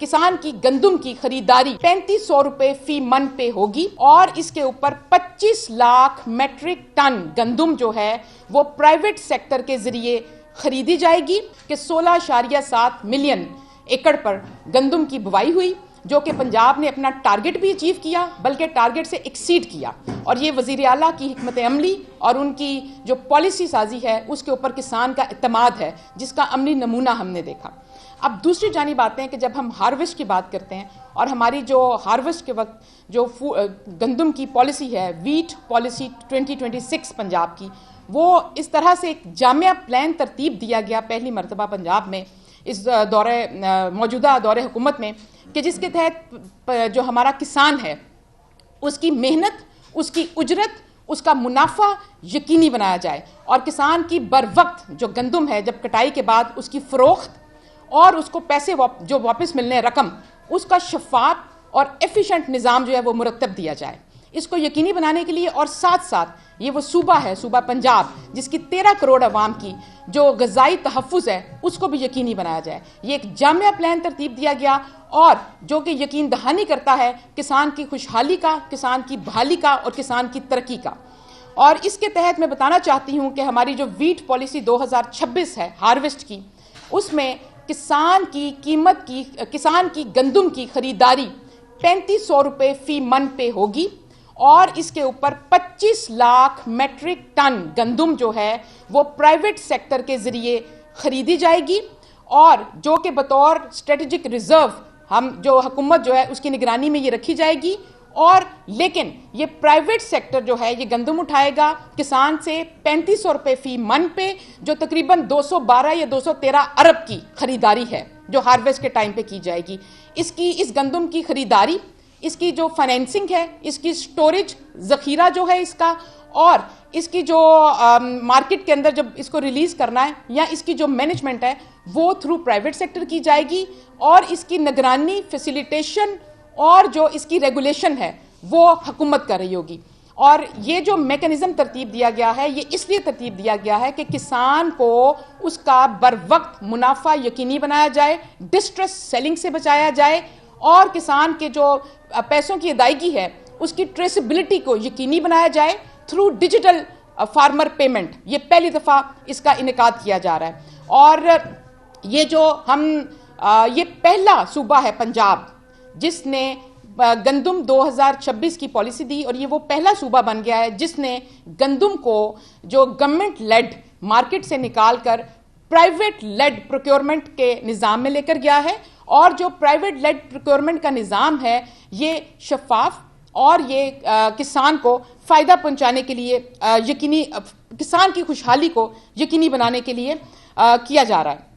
किसान की गंदम की खरीदारी 3500 रुपए फी मन पे होगी और इसके ऊपर 25 लाख मेट्रिक टन गंदम जो है वो प्राइवेट सेक्टर के जरिए खरीदी जाएगी कि 16.7 मिलियन एकड़ पर गंदम की बुवाई हुई, जो कि पंजाब ने अपना टारगेट भी अचीव किया, बल्कि टारगेट से एक्सीड किया। और ये वज़ीर आला की हिकमत अमली और उनकी जो पॉलिसी साजी है उसके ऊपर किसान का इत्तेमाद है, जिसका अमली नमूना हमने देखा। अब दूसरी जानिब आते हैं कि जब हम हार्वेस्ट की बात करते हैं और हमारी जो हार्वेस्ट के वक्त जो गंदम की पॉलिसी है, वीट पॉलिसी 2026 पंजाब की, वो इस तरह से एक जामिया प्लान तरतीब दिया गया पहली मरतबा पंजाब में इस मौजूदा दौरे हुकूमत में, कि जिसके तहत जो हमारा किसान है उसकी मेहनत, उसकी उजरत, उसका मुनाफा यकीनी बनाया जाए और किसान की बर वक्त जो गंदम है जब कटाई के बाद उसकी फ़रोख्त और उसको पैसे जो वापस मिलने रकम, उसका शफाफ और एफिशिएंट निज़ाम जो है वो मुरतब दिया जाए। इसको यकीनी बनाने के लिए और साथ साथ ये वो सूबा है, सूबा पंजाब, जिसकी 13 करोड़ अवाम की जो ग़ज़ाई तहफ़्फ़ुज़ है उसको भी यकीनी बनाया जाए। ये एक जामिया प्लान तरतीब दिया गया और जो कि यकीन दहानी करता है किसान की खुशहाली का, किसान की बहाली का और किसान की तरक्की का। और इसके तहत मैं बताना चाहती हूँ कि हमारी जो वीट पॉलिसी 2026 है हार्वेस्ट की, उसमें किसान की कीमत की, किसान की गंदम की खरीदारी 3500 रुपये फी मन पे होगी और इसके ऊपर 25 लाख मेट्रिक टन गंदम जो है वो प्राइवेट सेक्टर के जरिए खरीदी जाएगी और जो कि बतौर स्ट्रेटेजिक रिजर्व हम जो हुकूमत जो है उसकी निगरानी में ये रखी जाएगी। और लेकिन ये प्राइवेट सेक्टर जो है ये गंदम उठाएगा किसान से 3500 रुपये फी मन पे, जो तकरीबन 212 या 213 अरब की खरीदारी है जो हार्वेस्ट के टाइम पे की जाएगी। इस गंदम की खरीदारी, इसकी जो फाइनेंसिंग है, इसकी स्टोरेज ज़ख़ीरा जो है इसका, और इसकी जो मार्केट के अंदर जब इसको रिलीज़ करना है या इसकी जो मैनेजमेंट है वो थ्रू प्राइवेट सेक्टर की जाएगी और इसकी निगरानी, फैसिलिटेशन और जो इसकी रेगुलेशन है वो हुकूमत कर रही होगी। और ये जो मैकेनिज़्म तरतीब दिया गया है ये इसलिए तरतीब दिया गया है कि किसान को उसका बर वक्त मुनाफा यकीनी बनाया जाए, डिस्ट्रेस सेलिंग से बचाया जाए और किसान के जो पैसों की अदायगी है उसकी ट्रेसिबिलिटी को यकीनी बनाया जाए थ्रू डिजिटल फार्मर पेमेंट। ये पहली दफ़ा इसका इनेकाद किया जा रहा है। और ये जो ये पहला सूबा है पंजाब जिसने गंदम 2026 की पॉलिसी दी और ये वो पहला सूबा बन गया है जिसने गंदम को जो गवर्नमेंट लेड मार्केट से निकाल कर प्राइवेट लेड प्रोक्योरमेंट के निज़ाम में लेकर गया है। और जो प्राइवेट लेड प्रोक्योरमेंट का निज़ाम है ये शफाफ और ये किसान को फ़ायदा पहुंचाने के लिए किसान की खुशहाली को यकीनी बनाने के लिए किया जा रहा है।